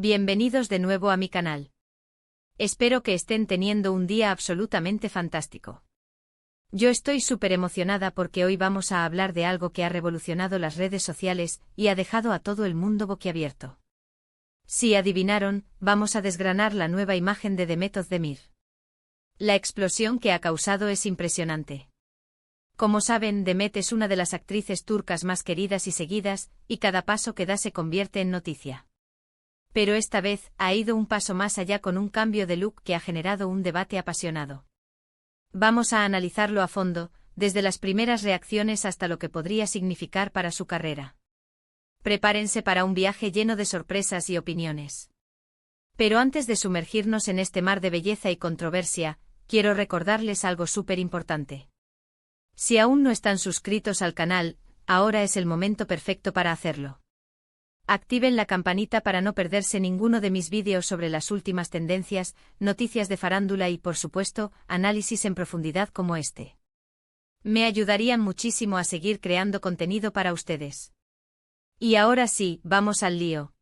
Bienvenidos de nuevo a mi canal. Espero que estén teniendo un día absolutamente fantástico. Yo estoy súper emocionada porque hoy vamos a hablar de algo que ha revolucionado las redes sociales y ha dejado a todo el mundo boquiabierto. Si adivinaron, vamos a desgranar la nueva imagen de Demet Özdemir. La explosión que ha causado es impresionante. Como saben, Demet es una de las actrices turcas más queridas y seguidas, y cada paso que da se convierte en noticia. Pero esta vez ha ido un paso más allá con un cambio de look que ha generado un debate apasionado. Vamos a analizarlo a fondo, desde las primeras reacciones hasta lo que podría significar para su carrera. Prepárense para un viaje lleno de sorpresas y opiniones. Pero antes de sumergirnos en este mar de belleza y controversia, quiero recordarles algo súper importante. Si aún no están suscritos al canal, ahora es el momento perfecto para hacerlo. Activen la campanita para no perderse ninguno de mis vídeos sobre las últimas tendencias, noticias de farándula y, por supuesto, análisis en profundidad como este. Me ayudarían muchísimo a seguir creando contenido para ustedes. Y ahora sí, vamos al lío.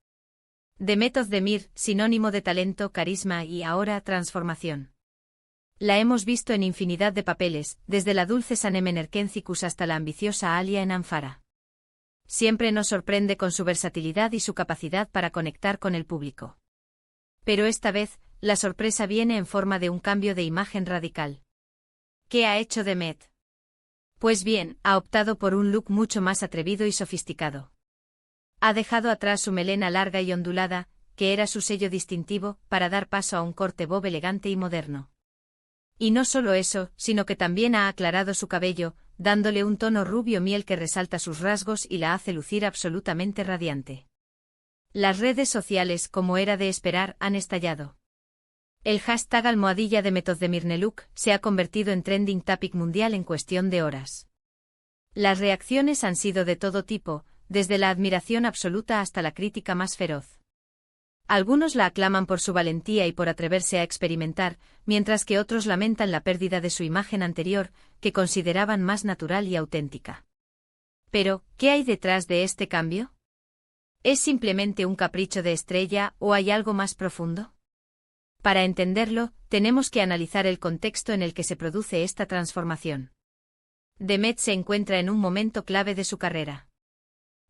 Demet Özdemir, sinónimo de talento, carisma y ahora transformación. La hemos visto en infinidad de papeles, desde la dulce Sanem en Erkencikus hasta la ambiciosa Alia en Anfara. Siempre nos sorprende con su versatilidad y su capacidad para conectar con el público. Pero esta vez, la sorpresa viene en forma de un cambio de imagen radical. ¿Qué ha hecho Demet? Pues bien, ha optado por un look mucho más atrevido y sofisticado. Ha dejado atrás su melena larga y ondulada, que era su sello distintivo, para dar paso a un corte bob elegante y moderno. Y no solo eso, sino que también ha aclarado su cabello, dándole un tono rubio miel que resalta sus rasgos y la hace lucir absolutamente radiante. Las redes sociales, como era de esperar, han estallado. El hashtag #Demet Özdemirnelook se ha convertido en trending topic mundial en cuestión de horas. Las reacciones han sido de todo tipo, desde la admiración absoluta hasta la crítica más feroz. Algunos la aclaman por su valentía y por atreverse a experimentar, mientras que otros lamentan la pérdida de su imagen anterior, que consideraban más natural y auténtica. Pero, ¿qué hay detrás de este cambio? ¿Es simplemente un capricho de estrella o hay algo más profundo? Para entenderlo, tenemos que analizar el contexto en el que se produce esta transformación. Demet se encuentra en un momento clave de su carrera.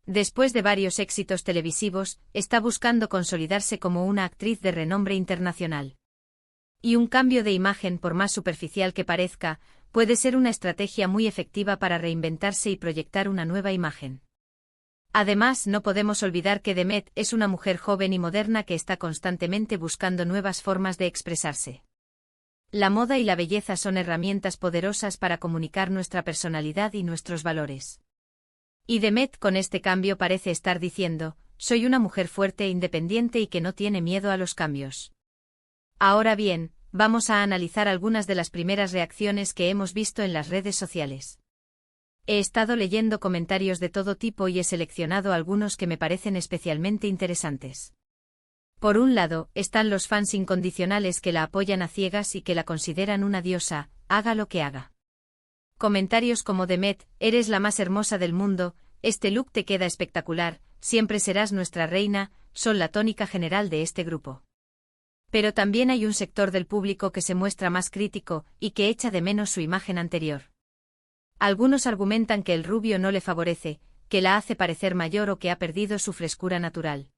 Después de varios éxitos televisivos, está buscando consolidarse como una actriz de renombre internacional. Y un cambio de imagen, por más superficial que parezca, puede ser una estrategia muy efectiva para reinventarse y proyectar una nueva imagen. Además, no podemos olvidar que Demet es una mujer joven y moderna que está constantemente buscando nuevas formas de expresarse. La moda y la belleza son herramientas poderosas para comunicar nuestra personalidad y nuestros valores. Y Demet con este cambio parece estar diciendo, soy una mujer fuerte e independiente y que no tiene miedo a los cambios. Ahora bien, vamos a analizar algunas de las primeras reacciones que hemos visto en las redes sociales. He estado leyendo comentarios de todo tipo y he seleccionado algunos que me parecen especialmente interesantes. Por un lado, están los fans incondicionales que la apoyan a ciegas y que la consideran una diosa, haga lo que haga. Comentarios como Demet, eres la más hermosa del mundo, este look te queda espectacular, siempre serás nuestra reina, son la tónica general de este grupo. Pero también hay un sector del público que se muestra más crítico y que echa de menos su imagen anterior. Algunos argumentan que el rubio no le favorece, que la hace parecer mayor o que ha perdido su frescura natural.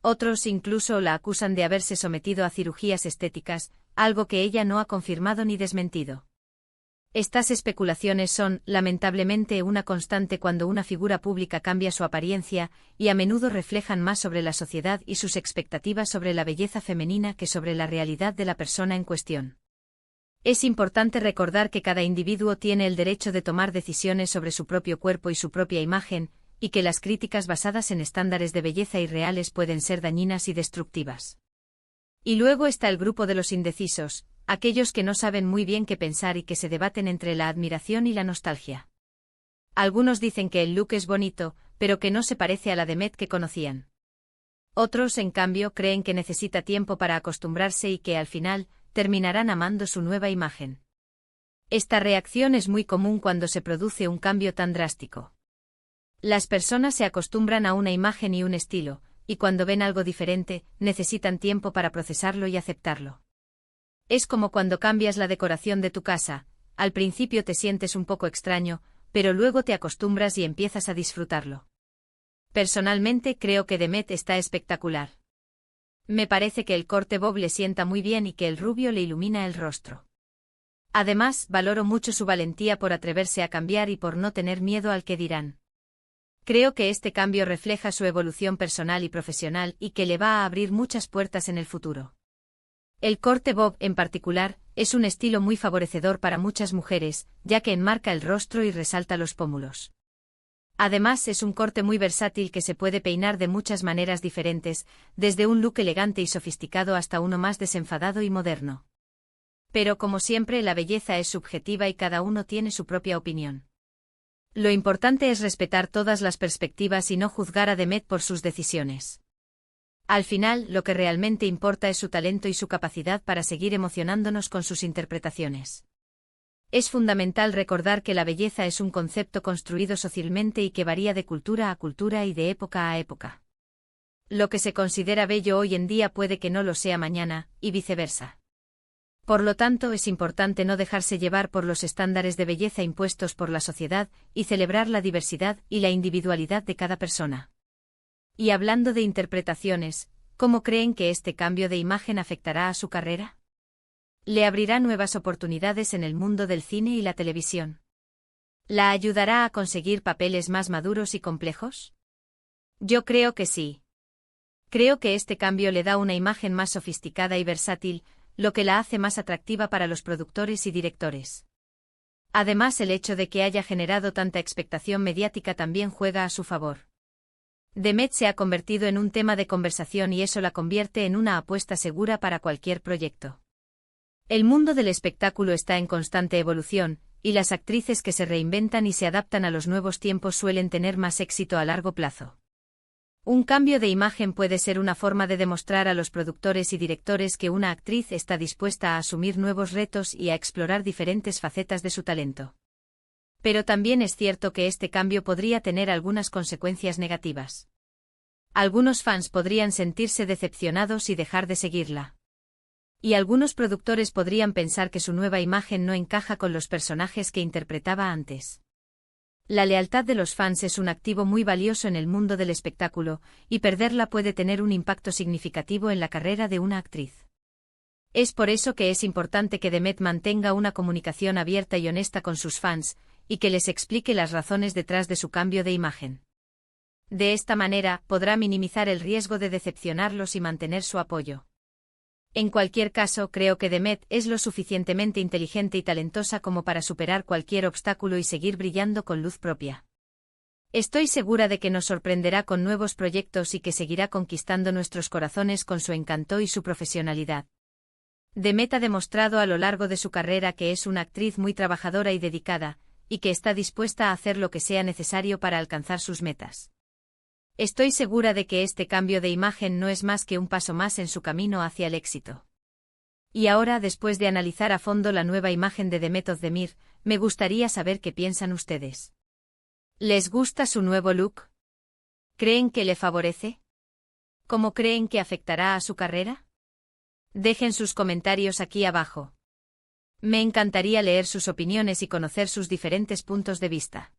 Otros incluso la acusan de haberse sometido a cirugías estéticas, algo que ella no ha confirmado ni desmentido. Estas especulaciones son, lamentablemente, una constante cuando una figura pública cambia su apariencia, y a menudo reflejan más sobre la sociedad y sus expectativas sobre la belleza femenina que sobre la realidad de la persona en cuestión. Es importante recordar que cada individuo tiene el derecho de tomar decisiones sobre su propio cuerpo y su propia imagen, y que las críticas basadas en estándares de belleza irreales pueden ser dañinas y destructivas. Y luego está el grupo de los indecisos, aquellos que no saben muy bien qué pensar y que se debaten entre la admiración y la nostalgia. Algunos dicen que el look es bonito, pero que no se parece a la Demet que conocían. Otros, en cambio, creen que necesita tiempo para acostumbrarse y que al final, terminarán amando su nueva imagen. Esta reacción es muy común cuando se produce un cambio tan drástico. Las personas se acostumbran a una imagen y un estilo, y cuando ven algo diferente, necesitan tiempo para procesarlo y aceptarlo. Es como cuando cambias la decoración de tu casa, al principio te sientes un poco extraño, pero luego te acostumbras y empiezas a disfrutarlo. Personalmente creo que Demet está espectacular. Me parece que el corte bob le sienta muy bien y que el rubio le ilumina el rostro. Además, valoro mucho su valentía por atreverse a cambiar y por no tener miedo al que dirán. Creo que este cambio refleja su evolución personal y profesional y que le va a abrir muchas puertas en el futuro. El corte bob, en particular, es un estilo muy favorecedor para muchas mujeres, ya que enmarca el rostro y resalta los pómulos. Además, es un corte muy versátil que se puede peinar de muchas maneras diferentes, desde un look elegante y sofisticado hasta uno más desenfadado y moderno. Pero como siempre, la belleza es subjetiva y cada uno tiene su propia opinión. Lo importante es respetar todas las perspectivas y no juzgar a Demet por sus decisiones. Al final, lo que realmente importa es su talento y su capacidad para seguir emocionándonos con sus interpretaciones. Es fundamental recordar que la belleza es un concepto construido socialmente y que varía de cultura a cultura y de época a época. Lo que se considera bello hoy en día puede que no lo sea mañana, y viceversa. Por lo tanto, es importante no dejarse llevar por los estándares de belleza impuestos por la sociedad y celebrar la diversidad y la individualidad de cada persona. Y hablando de interpretaciones, ¿cómo creen que este cambio de imagen afectará a su carrera? ¿Le abrirá nuevas oportunidades en el mundo del cine y la televisión? ¿La ayudará a conseguir papeles más maduros y complejos? Yo creo que sí. Creo que este cambio le da una imagen más sofisticada y versátil, lo que la hace más atractiva para los productores y directores. Además, el hecho de que haya generado tanta expectación mediática también juega a su favor. Demet se ha convertido en un tema de conversación y eso la convierte en una apuesta segura para cualquier proyecto. El mundo del espectáculo está en constante evolución, y las actrices que se reinventan y se adaptan a los nuevos tiempos suelen tener más éxito a largo plazo. Un cambio de imagen puede ser una forma de demostrar a los productores y directores que una actriz está dispuesta a asumir nuevos retos y a explorar diferentes facetas de su talento. Pero también es cierto que este cambio podría tener algunas consecuencias negativas. Algunos fans podrían sentirse decepcionados y dejar de seguirla. Y algunos productores podrían pensar que su nueva imagen no encaja con los personajes que interpretaba antes. La lealtad de los fans es un activo muy valioso en el mundo del espectáculo, y perderla puede tener un impacto significativo en la carrera de una actriz. Es por eso que es importante que Demet mantenga una comunicación abierta y honesta con sus fans, y que les explique las razones detrás de su cambio de imagen. De esta manera, podrá minimizar el riesgo de decepcionarlos y mantener su apoyo. En cualquier caso, creo que Demet es lo suficientemente inteligente y talentosa como para superar cualquier obstáculo y seguir brillando con luz propia. Estoy segura de que nos sorprenderá con nuevos proyectos y que seguirá conquistando nuestros corazones con su encanto y su profesionalidad. Demet ha demostrado a lo largo de su carrera que es una actriz muy trabajadora y dedicada, y que está dispuesta a hacer lo que sea necesario para alcanzar sus metas. Estoy segura de que este cambio de imagen no es más que un paso más en su camino hacia el éxito. Y ahora, después de analizar a fondo la nueva imagen de Demet Özdemir, me gustaría saber qué piensan ustedes. ¿Les gusta su nuevo look? ¿Creen que le favorece? ¿Cómo creen que afectará a su carrera? Dejen sus comentarios aquí abajo. Me encantaría leer sus opiniones y conocer sus diferentes puntos de vista.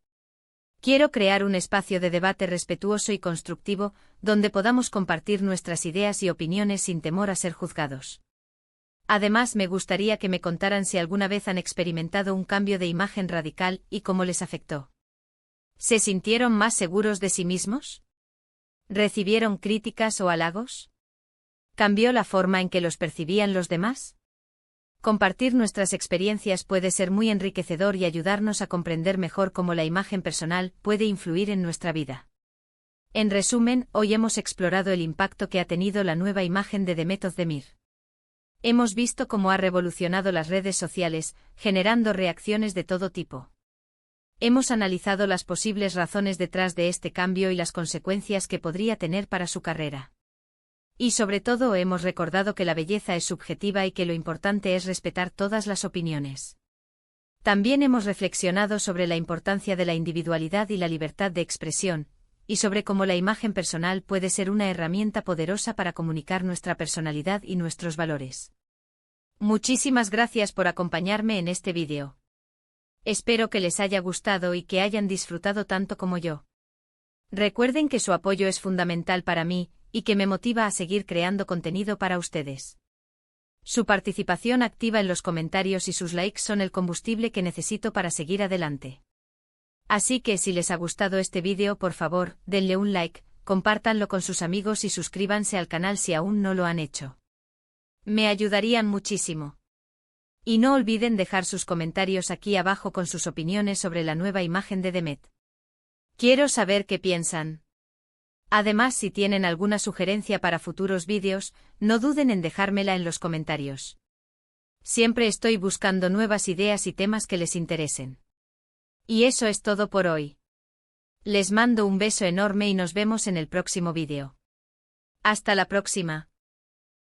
Quiero crear un espacio de debate respetuoso y constructivo, donde podamos compartir nuestras ideas y opiniones sin temor a ser juzgados. Además, me gustaría que me contaran si alguna vez han experimentado un cambio de imagen radical y cómo les afectó. ¿Se sintieron más seguros de sí mismos? ¿Recibieron críticas o halagos? ¿Cambió la forma en que los percibían los demás? Compartir nuestras experiencias puede ser muy enriquecedor y ayudarnos a comprender mejor cómo la imagen personal puede influir en nuestra vida. En resumen, hoy hemos explorado el impacto que ha tenido la nueva imagen de Demet Özdemir. Hemos visto cómo ha revolucionado las redes sociales, generando reacciones de todo tipo. Hemos analizado las posibles razones detrás de este cambio y las consecuencias que podría tener para su carrera. Y sobre todo hemos recordado que la belleza es subjetiva y que lo importante es respetar todas las opiniones. También hemos reflexionado sobre la importancia de la individualidad y la libertad de expresión, y sobre cómo la imagen personal puede ser una herramienta poderosa para comunicar nuestra personalidad y nuestros valores. Muchísimas gracias por acompañarme en este vídeo. Espero que les haya gustado y que hayan disfrutado tanto como yo. Recuerden que su apoyo es fundamental para mí, y que me motiva a seguir creando contenido para ustedes. Su participación activa en los comentarios y sus likes son el combustible que necesito para seguir adelante. Así que si les ha gustado este vídeo, por favor, denle un like, compártanlo con sus amigos y suscríbanse al canal si aún no lo han hecho. Me ayudarían muchísimo. Y no olviden dejar sus comentarios aquí abajo con sus opiniones sobre la nueva imagen de Demet. Quiero saber qué piensan. Además, si tienen alguna sugerencia para futuros vídeos, no duden en dejármela en los comentarios. Siempre estoy buscando nuevas ideas y temas que les interesen. Y eso es todo por hoy. Les mando un beso enorme y nos vemos en el próximo vídeo. Hasta la próxima.